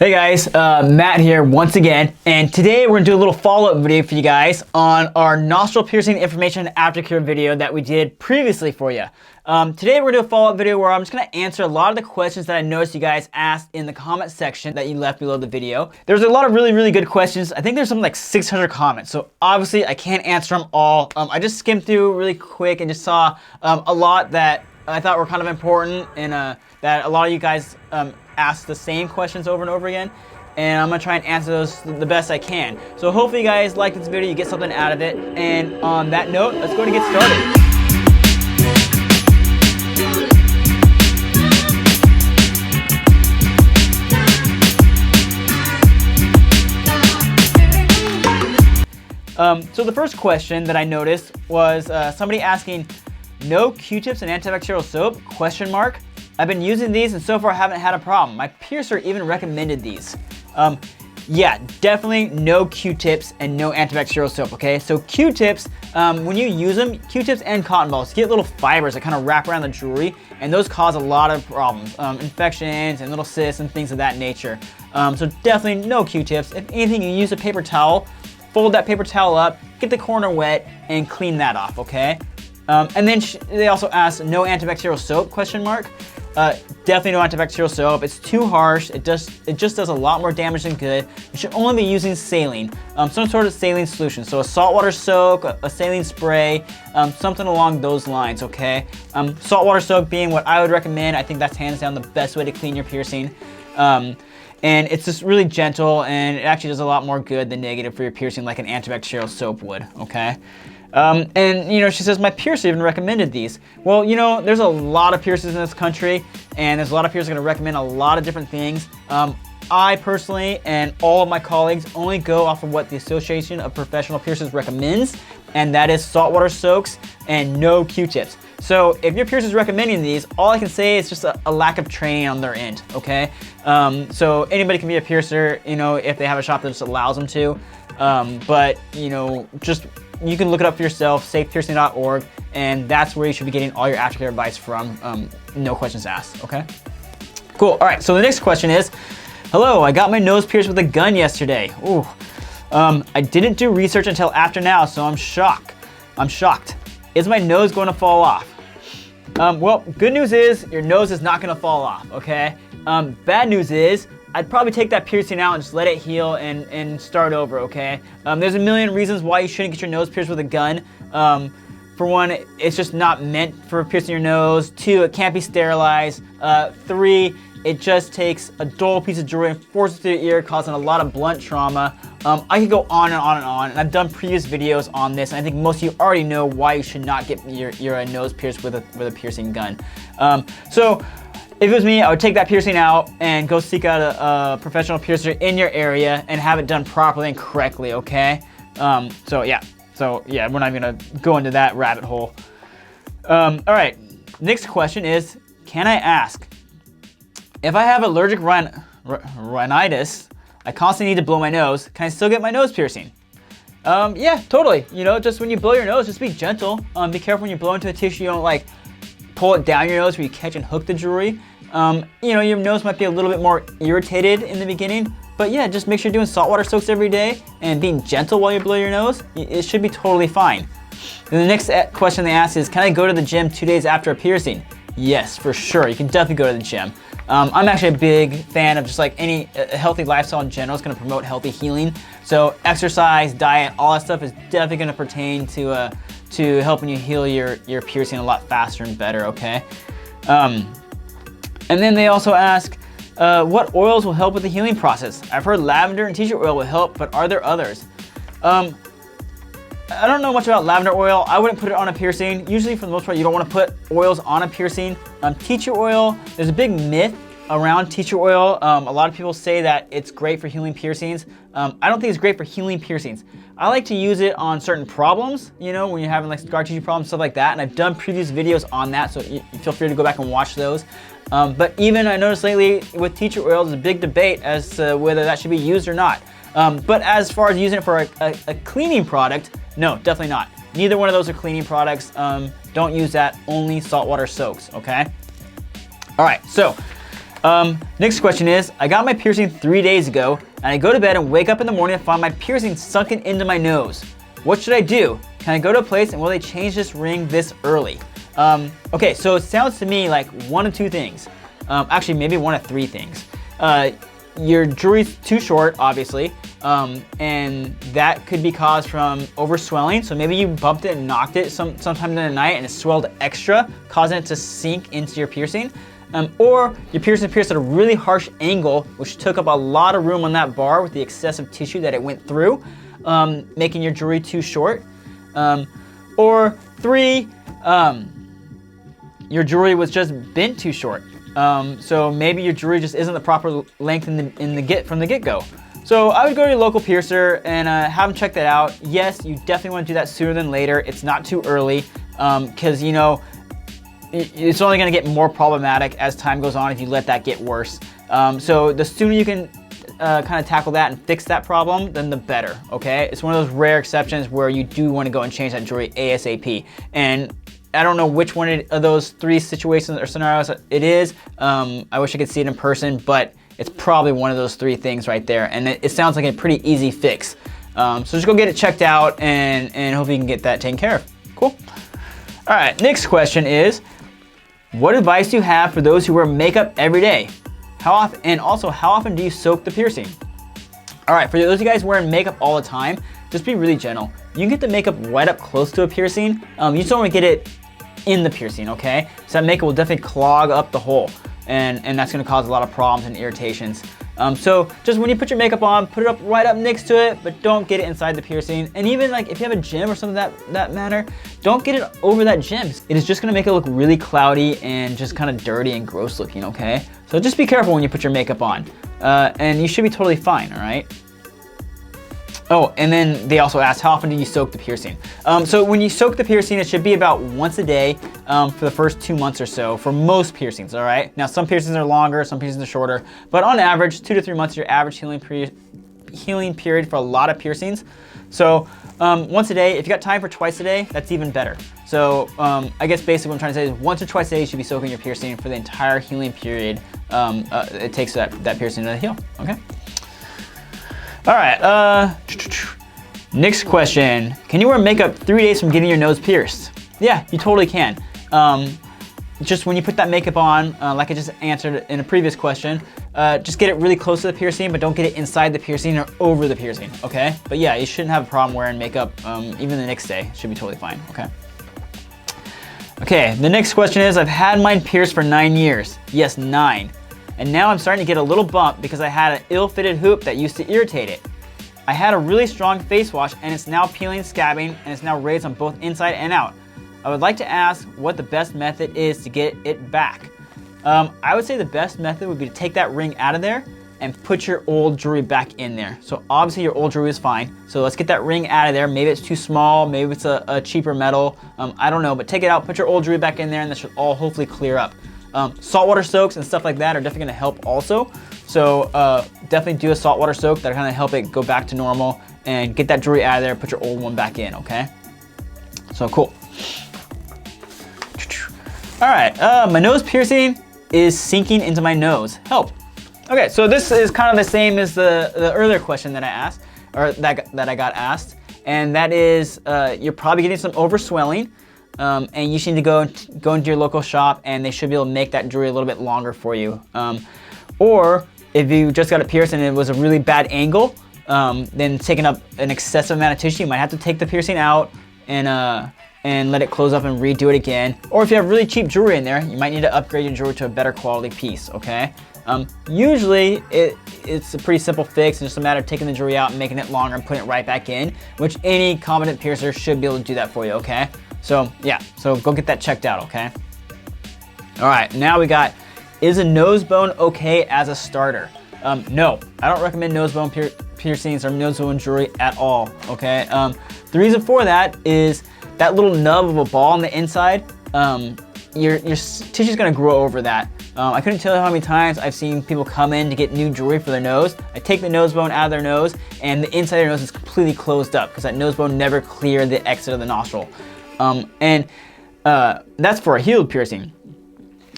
Hey guys, Matt here once again, and today we're gonna do a little follow-up video for you guys on our nostril piercing information aftercare video that we did previously for you. Today we're gonna do a follow-up video where I'm just gonna answer a lot of the questions that I noticed you guys asked in the comment section that you left below the video. There's a lot of really good questions. I think there's something like 600 comments, so obviously I can't answer them all. I just skimmed through really quick and just saw a lot that I thought were kind of important and that a lot of you guys ask the same questions over and over again, and I'm gonna try and answer those the best I can. So hopefully you guys like this video, you get something out of it, and on that note, let's go and get started. So the first question that I noticed was somebody asking, no Q-tips and antibacterial soap, question mark. I've been using these and so far I haven't had a problem. My piercer even recommended these. Yeah, definitely no Q-tips and no antibacterial soap, okay? So Q-tips, when you use them, Q-tips and cotton balls, you get little fibers that kind of wrap around the jewelry, and those cause a lot of problems, infections and little cysts and things of that nature. So definitely no Q-tips. If anything, you use a paper towel, fold that paper towel up, get the corner wet, and clean that off, okay? And then they also asked no antibacterial soap, question mark. Definitely no antibacterial soap. It's too harsh. It just does a lot more damage than good. You should only be using saline, some sort of saline solution. So a saltwater soak, a saline spray, something along those lines, okay? Saltwater soak being what I would recommend. I think that's hands down the best way to clean your piercing. And it's just really gentle, and it actually does a lot more good than negative for your piercing like an antibacterial soap would, okay? And you know, she says, my piercer even recommended these. Well, you know, there's a lot of piercers in this country, and there's a lot of piercers going to recommend a lot of different things. I personally and all of my colleagues only go off of what the Association of Professional Piercers recommends, and that is saltwater soaks and no Q-tips. So if your piercer is recommending these, all I can say is just a lack of training on their end, okay? So anybody can be a piercer, you know, if they have a shop that just allows them to. But, you know, just you can look it up for yourself, safepiercing.org, and that's where you should be getting all your aftercare advice from, no questions asked, okay? Cool, all right, so the next question is, hello, I got my nose pierced with a gun yesterday. Ooh, I didn't do research until after now, so I'm shocked. Is my nose going to fall off? Well, good news is your nose is not going to fall off, okay? Bad news is I'd probably take that piercing out and just let it heal and start over, okay? There's a million reasons why you shouldn't get your nose pierced with a gun. For one, it's just not meant for piercing your nose. 2, it can't be sterilized. 3, it just takes a dull piece of jewelry and forces it through your ear, causing a lot of blunt trauma. I could go on and on and on, and I've done previous videos on this, and I think most of you already know why you should not get your nose pierced with a piercing gun. So if it was me, I would take that piercing out and go seek out a professional piercer in your area and have it done properly and correctly, okay? So yeah, we're not even gonna go into that rabbit hole. All right, next question is, can I ask, if I have allergic rhinitis, I constantly need to blow my nose, can I still get my nose piercing? Yeah, totally. You know, just when you blow your nose, just be gentle. Be careful when you blow into a tissue, you don't like pull it down your nose where you catch and hook the jewelry. You know, your nose might be a little bit more irritated in the beginning, but yeah, just make sure you're doing saltwater soaks every day and being gentle while you blow your nose. It should be totally fine. And the next question they ask is, can I go to the gym 2 days after a piercing? Yes, for sure. You can definitely go to the gym. I'm actually a big fan of just like any healthy lifestyle in general. It's going to promote healthy healing. So exercise, diet, all that stuff is definitely going to pertain to helping you heal your piercing a lot faster and better, okay? And then they also ask, what oils will help with the healing process? I've heard lavender and tea tree oil will help, but are there others? I don't know much about lavender oil. I wouldn't put it on a piercing. Usually, for the most part, you don't want to put oils on a piercing. Tea tree oil, there's a big myth around tea tree oil. A lot of people say that it's great for healing piercings. I don't think it's great for healing piercings. I like to use it on certain problems, you know, when you're having like scar tissue problems, stuff like that. And I've done previous videos on that, so you feel free to go back and watch those. But even I noticed lately with tea tree oil, there's a big debate as to whether that should be used or not. But as far as using it for a cleaning product, no, definitely not. Neither one of those are cleaning products. Don't use that, only saltwater soaks, okay? All right, so Next question is, I got my piercing 3 days ago, and I go to bed and wake up in the morning and find my piercing sunken into my nose. What should I do? Can I go to a place and will they change this ring this early? Okay, so it sounds to me like one of two things. Actually, maybe one of three things. Your jewelry's too short, obviously, and that could be caused from overswelling. So maybe you bumped it and knocked it sometime in the night and it swelled extra, causing it to sink into your piercing. Or your piercing pierced at a really harsh angle, which took up a lot of room on that bar with the excessive tissue that it went through, making your jewelry too short. Or three, your jewelry was just bent too short. So maybe your jewelry just isn't the proper length from the get-go. So I would go to your local piercer and have them check that out. Yes, you definitely want to do that sooner than later. It's not too early, because you know it's only going to get more problematic as time goes on if you let that get worse. So the sooner you can kind of tackle that and fix that problem, then the better. Okay, it's one of those rare exceptions where you do want to go and change that jewelry ASAP. And I don't know which one of those three situations or scenarios it is. I wish I could see it in person, but it's probably one of those three things right there. And it sounds like a pretty easy fix. So just go get it checked out and hopefully you can get that taken care of. Cool. All right, next question is, what advice do you have for those who wear makeup every day? How often, and also how often do you soak the piercing? All right, for those of you guys wearing makeup all the time, just be really gentle. You can get the makeup right up close to a piercing. You just don't want to get it in the piercing, okay? So that makeup will definitely clog up the hole, and that's gonna cause a lot of problems and irritations. So just when you put your makeup on, put it up right up next to it, but don't get it inside the piercing. And even like if you have a gem or something that matter, don't get it over that gem. It is just gonna make it look really cloudy and just kind of dirty and gross looking, okay? So just be careful when you put your makeup on, and you should be totally fine, all right? Oh, and then they also asked, how often do you soak the piercing? So when you soak the piercing, it should be about once a day for the first 2 months or so for most piercings, all right? Now, some piercings are longer, some piercings are shorter, but on average, 2 to 3 months is your average healing period for a lot of piercings. So once a day, if you got time for twice a day, that's even better. So I guess basically what I'm trying to say is once or twice a day, you should be soaking your piercing for the entire healing period it takes that piercing to heal, okay? All right, next question. Can you wear makeup 3 days from getting your nose pierced? Yeah, you totally can. Just when you put that makeup on, like I just answered in a previous question, just get it really close to the piercing, but don't get it inside the piercing or over the piercing, okay? But yeah, you shouldn't have a problem wearing makeup even the next day. It should be totally fine, okay? Okay, the next question is, I've had mine pierced for 9 years. Yes, 9. And now I'm starting to get a little bump because I had an ill-fitted hoop that used to irritate it. I had a really strong face wash and it's now peeling, scabbing, and it's now raised on both inside and out. I would like to ask what the best method is to get it back. I would say the best method would be to take that ring out of there and put your old jewelry back in there. So obviously your old jewelry is fine. So let's get that ring out of there. Maybe it's too small, maybe it's a cheaper metal. I don't know, but take it out, put your old jewelry back in there, and that should all hopefully clear up. Saltwater soaks and stuff like that are definitely gonna help also. So definitely do a saltwater soak that'll kind of help it go back to normal and get that jewelry out of there, put your old one back in, okay? So cool. All right, my nose piercing is sinking into my nose. Help. Okay, so this is kind of the same as the earlier question that I asked, or that I got asked, and that is you're probably getting some overswelling. And you should need to go into your local shop and they should be able to make that jewelry a little bit longer for you. Or if you just got it pierced and it was a really bad angle, then taking up an excessive amount of tissue, you might have to take the piercing out and let it close up and redo it again. Or if you have really cheap jewelry in there, you might need to upgrade your jewelry to a better quality piece, okay? Usually it's a pretty simple fix. It's just a matter of taking the jewelry out and making it longer and putting it right back in, which any competent piercer should be able to do that for you, okay? So yeah, so go get that checked out, okay? All right, now we got, is a nose bone okay as a starter? No, I don't recommend nose bone piercings or nose bone jewelry at all, okay? The reason for that is that little nub of a ball on the inside, your tissue's gonna grow over that. I couldn't tell you how many times I've seen people come in to get new jewelry for their nose. I take the nose bone out of their nose and the inside of their nose is completely closed up because that nose bone never cleared the exit of the nostril. That's for a healed piercing.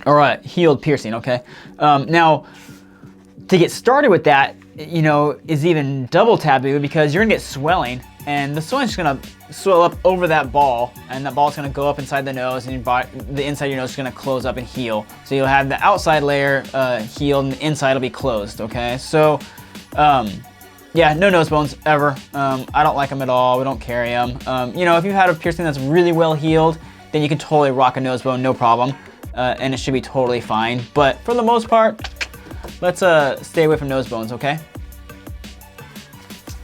or a healed piercing, okay? Now, to get started with that, you know, is even double taboo because you're gonna get swelling, and the swelling's just gonna swell up over that ball, and that ball's gonna go up inside the nose, and the inside of your nose is gonna close up and heal. So you'll have the outside layer healed, and the inside will be closed, okay? So, yeah, no nose bones ever. I don't like them at all. We don't carry them. You know, if you had a piercing that's really well healed, then you can totally rock a nose bone, no problem, and it should be totally fine. But for the most part, let's stay away from nose bones, okay?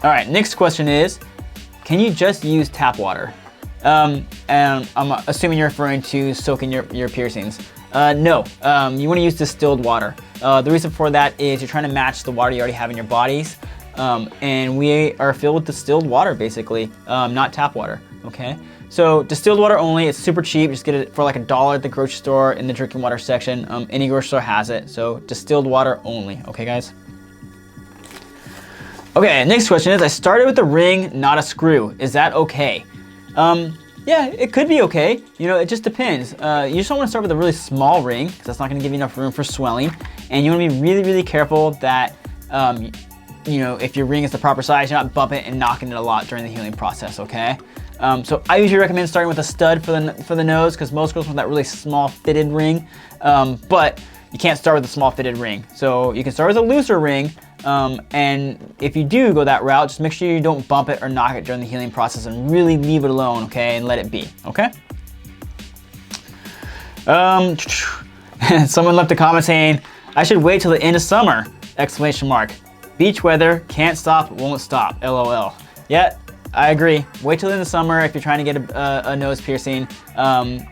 All right, next question is, can you just use tap water? And I'm assuming you're referring to soaking your piercings. No, you wanna use distilled water. The reason for that is you're trying to match the water you already have in your bodies. And we are filled with distilled water, basically, not tap water, okay? So distilled water only, it's super cheap. Just get it for like $1 at the grocery store in the drinking water section. Any grocery store has it, so distilled water only, okay guys? Okay, next question is, I started with a ring, not a screw. Is that okay? Yeah, it could be okay. You know, it just depends. You just don't want to start with a really small ring because that's not going to give you enough room for swelling. And you want to be really, really careful that, you know, if your ring is the proper size, you're not bumping it and knocking it a lot during the healing process, okay? So I usually recommend starting with a stud for the nose because most girls want that really small fitted ring, but you can't start with a small fitted ring. So you can start with a looser ring, and if you do go that route, just make sure you don't bump it or knock it during the healing process and really leave it alone, okay, and let it be, okay? Someone left a comment saying, I should wait till the end of summer, exclamation mark. Beach weather, can't stop, won't stop, LOL. Yeah, I agree. Wait till in the summer if you're trying to get a nose piercing.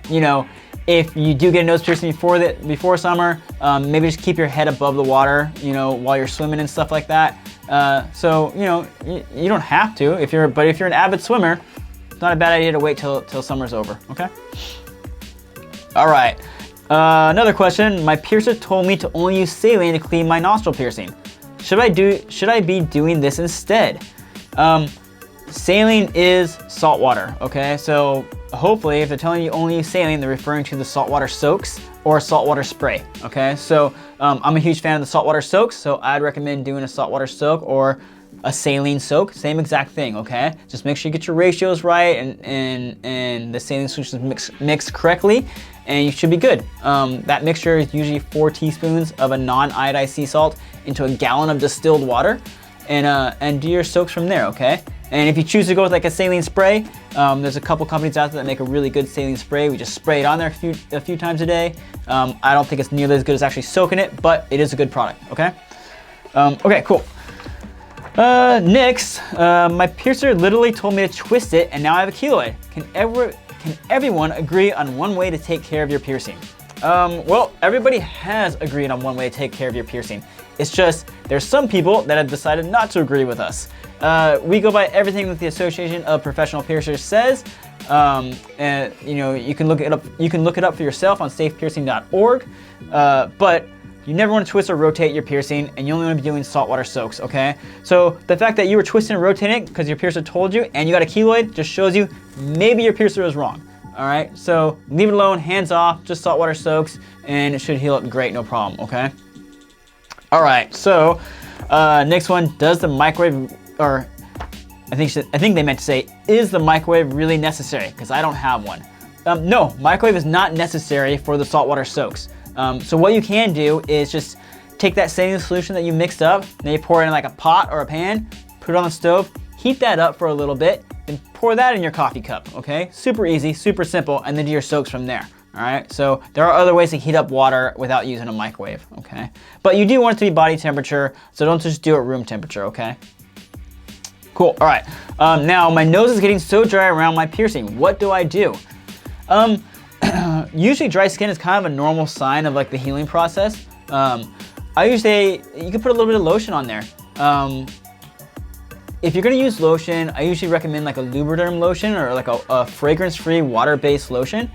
You know, if you do get a nose piercing before summer, maybe just keep your head above the water, you know, while you're swimming and stuff like that. So, you know, you don't have to, but if you're an avid swimmer, it's not a bad idea to wait till summer's over, okay? All right, another question. My piercer told me to only use saline to clean my nostril piercing. Should I be doing this instead? Saline is salt water, okay? So hopefully if they're telling you only use saline, they're referring to the saltwater soaks or saltwater spray, okay? So I'm a huge fan of the saltwater soaks, so I'd recommend doing a saltwater soak or a saline soak, same exact thing, okay? Just make sure you get your ratios right and the saline solutions mixed correctly, and you should be good. That mixture is usually 4 teaspoons of a non-iodized sea salt into a gallon of distilled water, and do your soaks from there, okay? And if you choose to go with like a saline spray, there's a couple companies out there that make a really good saline spray. We just spray it on there a few times a day. I don't think it's nearly as good as actually soaking it, but it is a good product, okay? Okay, cool. Next, my piercer literally told me to twist it, and now I have a keloid. Can everyone agree on one way to take care of your piercing? Well, everybody has agreed on one way to take care of your piercing. It's just, there's some people that have decided not to agree with us. We go by everything that the Association of Professional Piercers says. And you know, you can look it up for yourself on safepiercing.org. But you never want to twist or rotate your piercing, and you only want to be doing saltwater soaks, okay? So the fact that you were twisting and rotating because your piercer told you and you got a keloid just shows you maybe your piercer is wrong, all right? So leave it alone, hands off, just saltwater soaks, and it should heal up great, no problem, okay? All right, so next one, does the microwave, or I think they meant to say, is the microwave really necessary? Because I don't have one. No, microwave is not necessary for the saltwater soaks. So what you can do is just take that saline solution that you mixed up, then you pour it in like a pot or a pan, put it on the stove, heat that up for a little bit, then pour that in your coffee cup, okay? Super easy, super simple, and then do your soaks from there, all right? So there are other ways to heat up water without using a microwave, okay? But you do want it to be body temperature, so don't just do it room temperature, okay? Cool, all right. Now my nose is getting so dry around my piercing. What do I do? Usually dry skin is kind of a normal sign of like the healing process. I usually say you can put a little bit of lotion on there. If you're gonna use lotion, I usually recommend like a Lubriderm lotion or like a fragrance-free water-based lotion.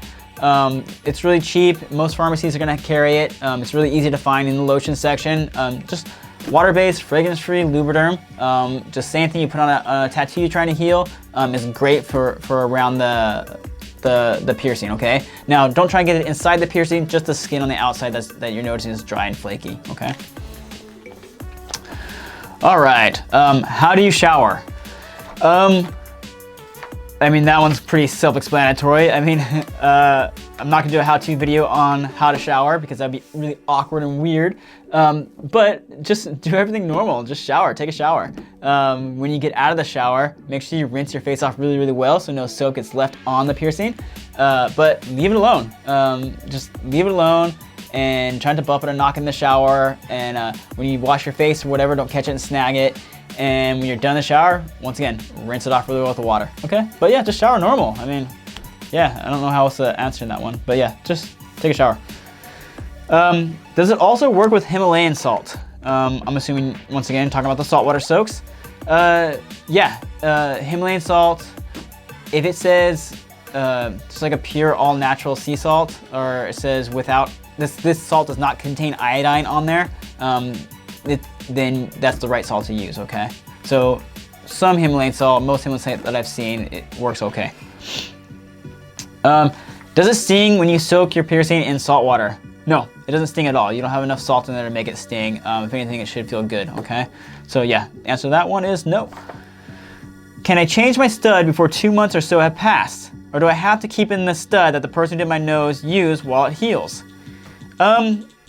It's really cheap. Most pharmacies are gonna carry it. It's really easy to find in the lotion section. Just water-based, fragrance-free Lubriderm. Just same thing you put on a tattoo you're trying to heal. Is great for around the the piercing, okay? Now, don't try and get it inside the piercing, just the skin on the outside that you're noticing is dry and flaky, okay? All right, how do you shower? I mean, that one's pretty self-explanatory. I mean, I'm not gonna do a how-to video on how to shower because that'd be really awkward and weird. But just do everything normal, just shower, take a shower. When you get out of the shower, make sure you rinse your face off really, really well so no soap gets left on the piercing. But leave it alone. Just leave it alone and try to bump it or knock in the shower. And when you wash your face or whatever, don't catch it and snag it. And when you're done in the shower, once again, rinse it off really well with the water, okay? But yeah, just shower normal. I mean, yeah, I don't know how else to answer that one, but yeah, just take a shower. Does it also work with Himalayan salt? I'm assuming, once again, talking about the saltwater soaks. Yeah, Himalayan salt, if it says just like a pure all natural sea salt, or it says without, this salt does not contain iodine on there, then that's the right salt to use, okay? So some Himalayan salt, most Himalayan salt that I've seen, it works okay. Does it sting when you soak your piercing in salt water? No, it doesn't sting at all. You don't have enough salt in there to make it sting. If anything, it should feel good, okay? So yeah, the answer to that one is no. Can I change my stud before 2 months or so have passed? Or do I have to keep in the stud that the person who did my nose used while it heals?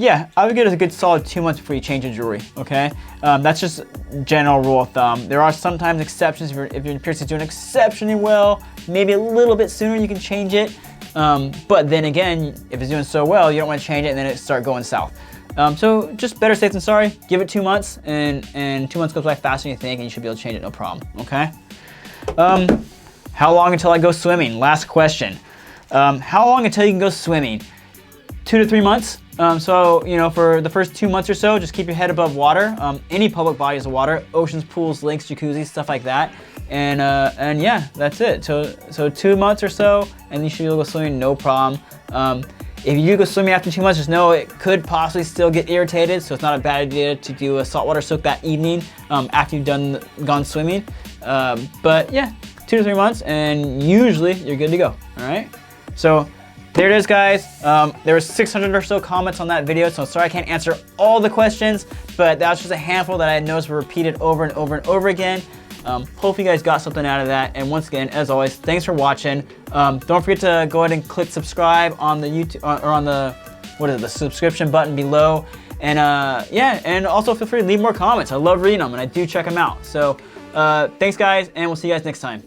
Yeah, I would give it a good solid 2 months before you change your jewelry, okay? That's just general rule of thumb. There are sometimes exceptions. If your piercing is doing exceptionally well, maybe a little bit sooner you can change it. But then again, if it's doing so well, you don't want to change it and then it start going south. So just better safe than sorry. Give it 2 months and 2 months goes by faster than you think and you should be able to change it no problem, okay? How long until I go swimming? Last question. How long until you can go swimming? 2 to 3 months. So, you know, for the first 2 months or so, just keep your head above water. Any public bodies of water, oceans, pools, lakes, jacuzzis, stuff like that. And yeah, that's it. So 2 months or so, and you should be able to go swimming, no problem. If you do go swimming after 2 months, just know it could possibly still get irritated. So it's not a bad idea to do a saltwater soak that evening after you've gone swimming. But yeah, 2 to 3 months, and usually you're good to go. All right. So there it is, guys. There were 600 or so comments on that video, so sorry I can't answer all the questions, but that was just a handful that I noticed were repeated over and over and over again. Hopefully you guys got something out of that. And once again, as always, thanks for watching. Don't forget to go ahead and click subscribe on the YouTube or on the the subscription button below. And yeah, and also feel free to leave more comments. I love reading them and I do check them out. So thanks, guys, and we'll see you guys next time.